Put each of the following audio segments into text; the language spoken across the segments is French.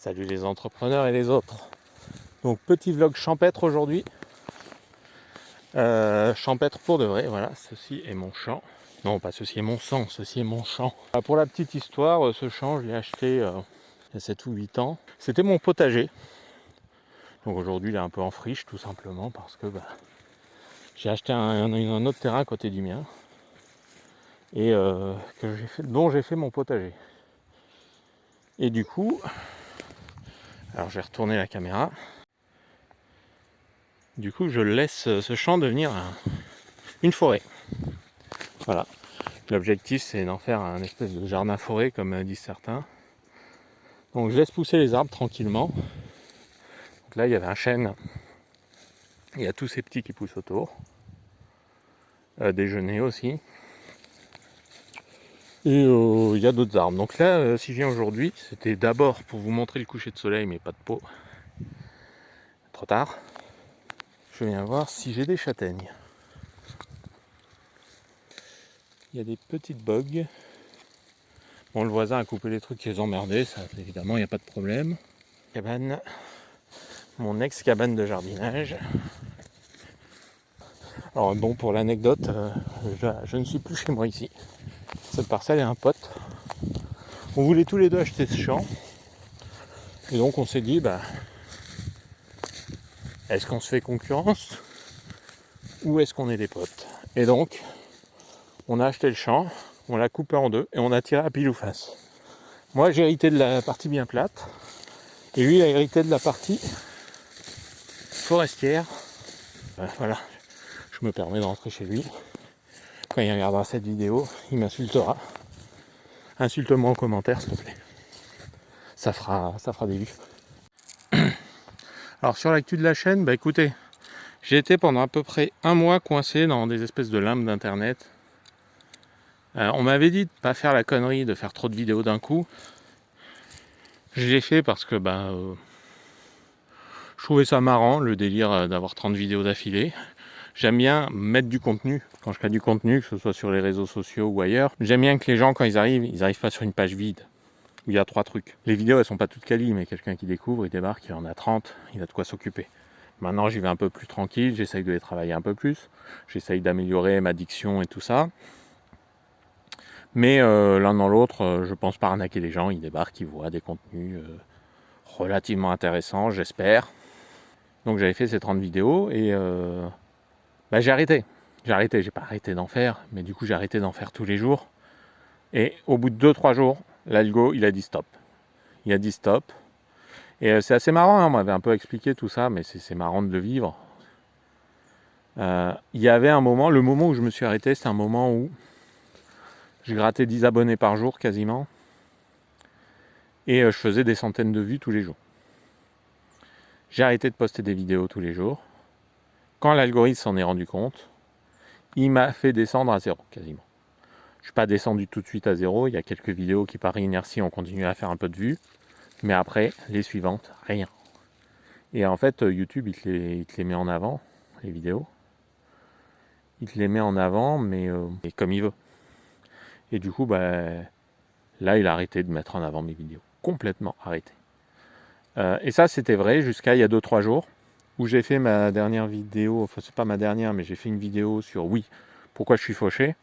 Salut les entrepreneurs et les autres. Donc petit vlog champêtre aujourd'hui. Champêtre pour de vrai, voilà, ceci est mon champ. Non, pas ceci est mon sang, ceci est mon champ. Pour la petite histoire, ce champ, je l'ai acheté il y a 7 ou 8 ans. C'était mon potager. Donc aujourd'hui, il est un peu en friche, tout simplement, parce que j'ai acheté un autre terrain à côté du mien. Et dont j'ai fait mon potager. Et du coup, alors j'ai retourné la caméra. Du coup, je laisse ce champ devenir une forêt. Voilà. L'objectif, c'est d'en faire un espèce de jardin-forêt, comme disent certains. Donc, je laisse pousser les arbres tranquillement. Donc là, il y avait un chêne. Il y a tous ces petits qui poussent autour. Des genêts aussi. Et il y a d'autres arbres. Donc là, si je viens aujourd'hui, c'était d'abord pour vous montrer le coucher de soleil, mais pas de peau. Trop tard. Je viens voir si j'ai des châtaignes. Il y a des petites bogues. Bon, le voisin a coupé les trucs qui les emmerdaient, ça évidemment, il n'y a pas de problème. Cabane, mon ex-cabane de jardinage. Alors bon, pour l'anecdote, je ne suis plus chez moi ici. Cette parcelle est un pote. On voulait tous les deux acheter ce champ. Et donc on s'est dit, est-ce qu'on se fait concurrence ou est-ce qu'on est des potes? Et donc, on a acheté le champ, on l'a coupé en deux et on a tiré à pile ou face. Moi, j'ai hérité de la partie bien plate. Et lui, il a hérité de la partie forestière. Voilà, je me permets de rentrer chez lui. Quand il regardera cette vidéo, il m'insultera. Insulte-moi en commentaire, s'il te plaît. Ça fera des vues. Alors sur l'actu de la chaîne, écoutez, j'ai été pendant à peu près un mois coincé dans des espèces de limbes d'internet. On m'avait dit de ne pas faire la connerie de faire trop de vidéos d'un coup. Je l'ai fait parce que je trouvais ça marrant, le délire d'avoir 30 vidéos d'affilée. J'aime bien mettre du contenu, quand je crée du contenu, que ce soit sur les réseaux sociaux ou ailleurs. J'aime bien que les gens, quand ils arrivent pas sur une page vide, où il y a 3 trucs. Les vidéos, elles sont pas toutes quali, mais quelqu'un qui découvre, il débarque, il en a 30, il a de quoi s'occuper. Maintenant, j'y vais un peu plus tranquille, j'essaye de les travailler un peu plus, j'essaye d'améliorer ma diction et tout ça. Mais l'un dans l'autre, je pense pas arnaquer les gens, ils débarquent, ils voient des contenus relativement intéressants, j'espère. Donc j'avais fait ces 30 vidéos et j'ai arrêté. J'ai pas arrêté d'en faire, mais du coup j'ai arrêté d'en faire tous les jours. Et au bout de 2-3 jours, l'algo il a dit stop. Il a dit stop. Et c'est assez marrant, hein, on m'avait un peu expliqué tout ça, mais c'est marrant de le vivre. Il y avait un moment, le moment où je me suis arrêté, c'est un moment où je grattais 10 abonnés par jour quasiment. Et je faisais des centaines de vues tous les jours. J'ai arrêté de poster des vidéos tous les jours. Quand l'algorithme s'en est rendu compte, il m'a fait descendre à zéro quasiment. Je ne suis pas descendu tout de suite à zéro. Il y a quelques vidéos qui, par inertie, ont continué à faire un peu de vues. Mais après, les suivantes, rien. Et en fait, YouTube, il te les met en avant, les vidéos. Il te les met en avant, mais comme il veut. Et du coup, là, il a arrêté de mettre en avant mes vidéos. Complètement arrêté. Et ça, c'était vrai jusqu'à il y a 2-3 jours, où j'ai fait ma dernière vidéo. Enfin, c'est pas ma dernière, mais j'ai fait une vidéo sur pourquoi je suis fauché.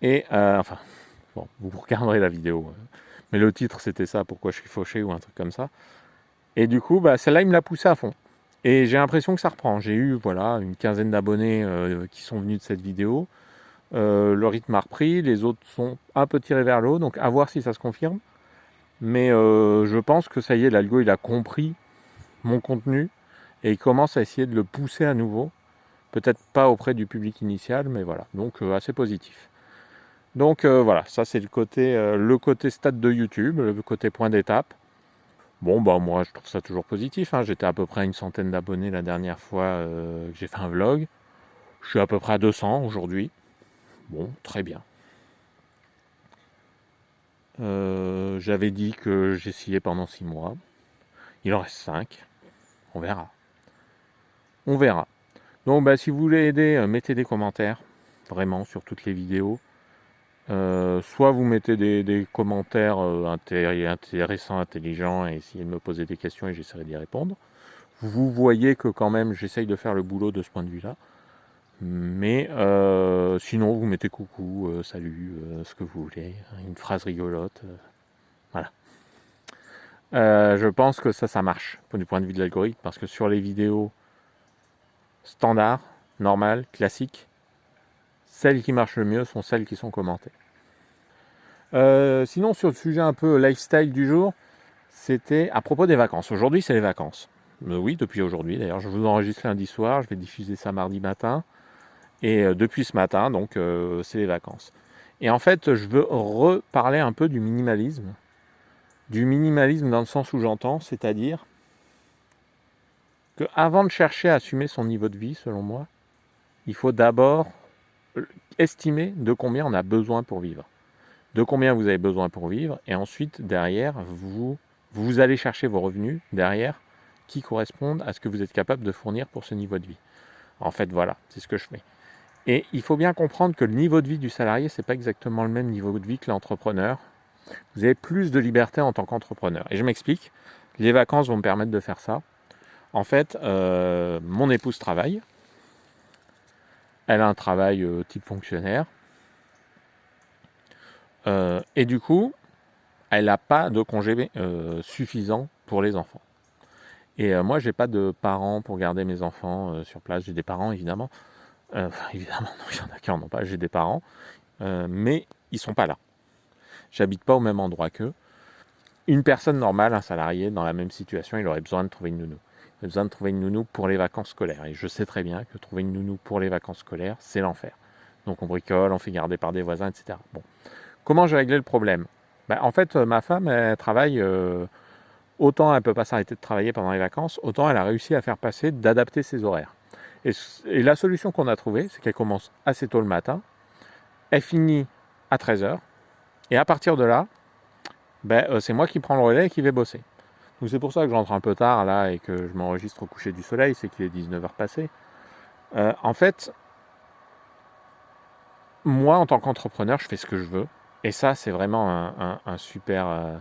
Et vous regarderez la vidéo. Mais le titre, c'était ça, pourquoi je suis fauché ou un truc comme ça. Et du coup, celle-là, il me l'a poussé à fond. Et j'ai l'impression que ça reprend. J'ai eu une quinzaine d'abonnés qui sont venus de cette vidéo. Le rythme a repris, les autres sont un peu tirés vers le haut, donc à voir si ça se confirme. Mais je pense que ça y est, l'algo, il a compris mon contenu et il commence à essayer de le pousser à nouveau. Peut-être pas auprès du public initial, mais voilà. Donc assez positif. Donc voilà, ça c'est le côté stade de YouTube, le côté point d'étape. Bon, moi je trouve ça toujours positif. Hein. J'étais à peu près à une centaine d'abonnés la dernière fois que j'ai fait un vlog. Je suis à peu près à 200 aujourd'hui. Bon, très bien. J'avais dit que j'essayais pendant 6 mois. Il en reste 5. On verra. On verra. Donc si vous voulez aider, mettez des commentaires. Vraiment, sur toutes les vidéos. Soit vous mettez des commentaires intéressants, intelligents, et essayez de me poser des questions et j'essaierai d'y répondre. Vous voyez que quand même j'essaye de faire le boulot de ce point de vue-là. Mais sinon, vous mettez coucou, salut, ce que vous voulez, une phrase rigolote. Voilà. Je pense que ça marche du point de vue de l'algorithme, parce que sur les vidéos standards, normales, classiques, celles qui marchent le mieux sont celles qui sont commentées. Sinon, sur le sujet un peu lifestyle du jour, c'était à propos des vacances. Aujourd'hui, c'est les vacances. Oui, depuis aujourd'hui d'ailleurs. Je vous enregistre lundi soir, je vais diffuser ça mardi matin. Et depuis ce matin, donc, c'est les vacances. Et en fait, je veux reparler un peu du minimalisme. Du minimalisme dans le sens où j'entends, c'est-à-dire qu'avant de chercher à assumer son niveau de vie, selon moi, il faut d'abord estimer de combien on a besoin pour vivre. De combien vous avez besoin pour vivre, et ensuite, derrière, vous allez chercher vos revenus, derrière, qui correspondent à ce que vous êtes capable de fournir pour ce niveau de vie. En fait, voilà, c'est ce que je fais. Et il faut bien comprendre que le niveau de vie du salarié, ce n'est pas exactement le même niveau de vie que l'entrepreneur. Vous avez plus de liberté en tant qu'entrepreneur. Et je m'explique, les vacances vont me permettre de faire ça. En fait, mon épouse travaille. Elle a un travail type fonctionnaire. Et du coup, elle n'a pas de congé suffisant pour les enfants. Et moi, j'ai pas de parents pour garder mes enfants sur place. J'ai des parents, évidemment. Évidemment, non, il y en a qui n'en ont pas. J'ai des parents. Mais ils sont pas là. J'habite pas au même endroit qu'eux. Une personne normale, un salarié, dans la même situation, il aurait besoin de trouver une nounou. Il a besoin de trouver une nounou pour les vacances scolaires. Et je sais très bien que trouver une nounou pour les vacances scolaires, c'est l'enfer. Donc on bricole, on fait garder par des voisins, etc. Bon. Comment j'ai réglé le problème ? En fait, ma femme, elle travaille, autant elle ne peut pas s'arrêter de travailler pendant les vacances, autant elle a réussi à faire passer, d'adapter ses horaires. Et la solution qu'on a trouvée, c'est qu'elle commence assez tôt le matin, elle finit à 13h, et à partir de là, c'est moi qui prends le relais et qui vais bosser. Donc c'est pour ça que je rentre un peu tard là et que je m'enregistre au coucher du soleil, c'est qu'il est 19h passé. En fait, moi en tant qu'entrepreneur, je fais ce que je veux. Et ça, c'est vraiment un super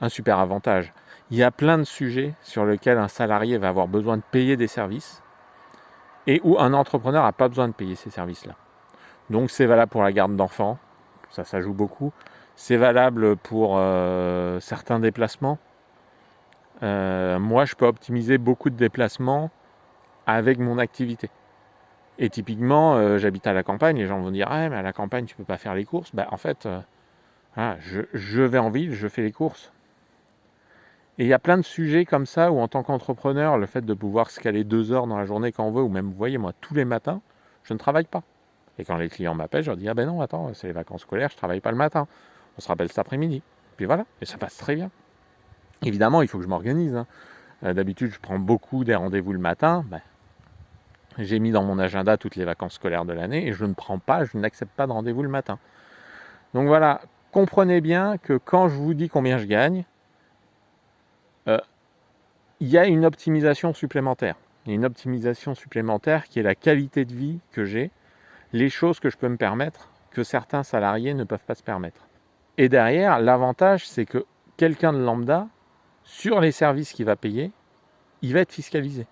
avantage. Il y a plein de sujets sur lesquels un salarié va avoir besoin de payer des services et où un entrepreneur n'a pas besoin de payer ces services-là. Donc c'est valable pour la garde d'enfants, ça joue beaucoup. C'est valable pour certains déplacements. Moi, je peux optimiser beaucoup de déplacements avec mon activité. Et typiquement, j'habite à la campagne, les gens vont dire « Ah, mais à la campagne, tu peux pas faire les courses. » En fait, je vais en ville, je fais les courses. Et il y a plein de sujets comme ça où, en tant qu'entrepreneur, le fait de pouvoir se caler 2 heures dans la journée quand on veut, ou même, vous voyez, moi, tous les matins, je ne travaille pas. Et quand les clients m'appellent, je leur dis « Ah ben non, attends, c'est les vacances scolaires, je ne travaille pas le matin. On se rappelle cet après-midi. » Puis voilà, et ça passe très bien. Évidemment, il faut que je m'organise. D'habitude, je prends beaucoup des rendez-vous le matin. J'ai mis dans mon agenda toutes les vacances scolaires de l'année et je n'accepte pas de rendez-vous le matin. Donc voilà, comprenez bien que quand je vous dis combien je gagne, il y a une optimisation supplémentaire. Il y a une optimisation supplémentaire qui est la qualité de vie que j'ai, les choses que je peux me permettre que certains salariés ne peuvent pas se permettre. Et derrière, l'avantage, c'est que quelqu'un de lambda, sur les services qu'il va payer, il va être fiscalisé.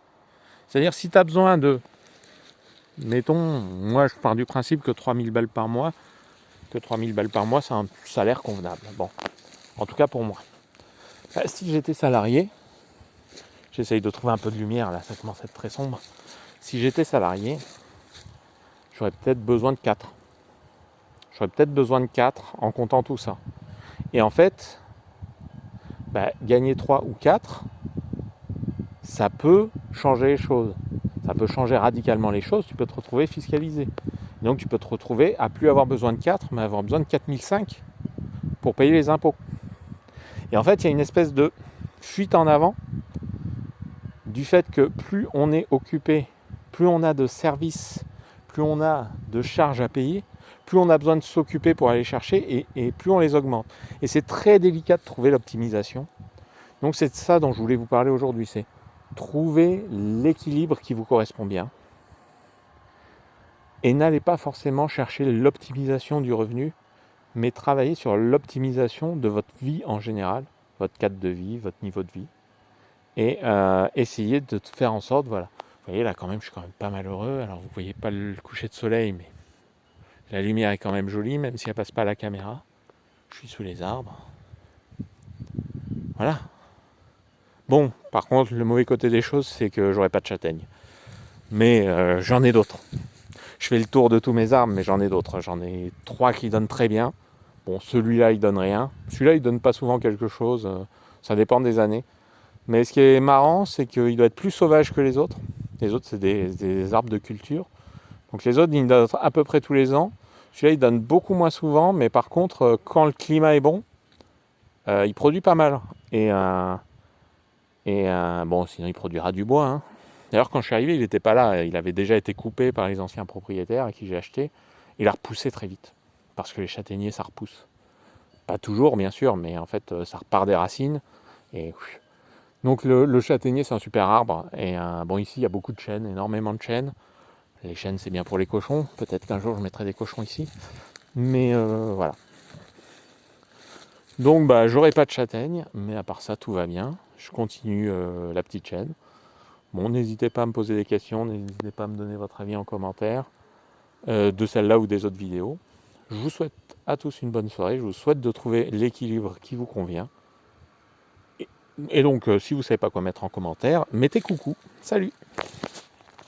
C'est-à-dire, si tu as besoin de, mettons, moi je pars du principe que 3000 balles par mois, c'est un salaire convenable. Bon, en tout cas pour moi. Si j'étais salarié, j'essaye de trouver un peu de lumière là, ça commence à être très sombre. Si j'étais salarié, j'aurais peut-être besoin de 4. J'aurais peut-être besoin de 4 en comptant tout ça. Et en fait, gagner 3 ou 4, ça peut changer les choses. Ça peut changer radicalement les choses. Tu peux te retrouver fiscalisé. Donc tu peux te retrouver à plus avoir besoin de 4, mais avoir besoin de 4005 pour payer les impôts. Et en fait, il y a une espèce de fuite en avant du fait que plus on est occupé, plus on a de services, plus on a de charges à payer, plus on a besoin de s'occuper pour aller chercher et plus on les augmente. Et c'est très délicat de trouver l'optimisation. Donc c'est de ça dont je voulais vous parler aujourd'hui, c'est trouver l'équilibre qui vous correspond bien. Et n'allez pas forcément chercher l'optimisation du revenu mais travaillez sur l'optimisation de votre vie en général, votre cadre de vie, votre niveau de vie, et essayez de faire en sorte, voilà. Vous voyez là quand même, je suis quand même pas malheureux. Alors vous voyez pas le coucher de soleil, mais la lumière est quand même jolie, même si elle passe pas à la caméra. Je suis sous les arbres. Voilà. Bon, par contre, le mauvais côté des choses, c'est que j'aurai pas de châtaigne. Mais j'en ai d'autres. Je fais le tour de tous mes arbres, mais j'en ai d'autres. J'en ai 3 qui donnent très bien. Bon, celui-là, il donne rien. Celui-là, il donne pas souvent quelque chose. Ça dépend des années. Mais ce qui est marrant, c'est qu'il doit être plus sauvage que les autres. Les autres, c'est des arbres de culture. Donc les autres, ils donnent à peu près tous les ans. Celui-là, il donne beaucoup moins souvent. Mais par contre, quand le climat est bon, il produit pas mal. Bon, sinon, il produira du bois. Hein. D'ailleurs, quand je suis arrivé, il n'était pas là. Il avait déjà été coupé par les anciens propriétaires à qui j'ai acheté. Il a repoussé très vite. Parce que les châtaigniers, ça repousse. Pas toujours, bien sûr, mais en fait, ça repart des racines. Et donc, le châtaignier, c'est un super arbre. Et bon, ici, il y a beaucoup de chênes, énormément de chênes. Les chênes, c'est bien pour les cochons. Peut-être qu'un jour, je mettrai des cochons ici. Mais voilà. Donc, bah, j'aurai pas de châtaigne. Mais à part ça, tout va bien. Je continue la petite chêne. Bon, n'hésitez pas à me poser des questions, n'hésitez pas à me donner votre avis en commentaire de celle-là ou des autres vidéos. Je vous souhaite à tous une bonne soirée, je vous souhaite de trouver l'équilibre qui vous convient. Et donc, si vous ne savez pas quoi mettre en commentaire, mettez coucou. Salut!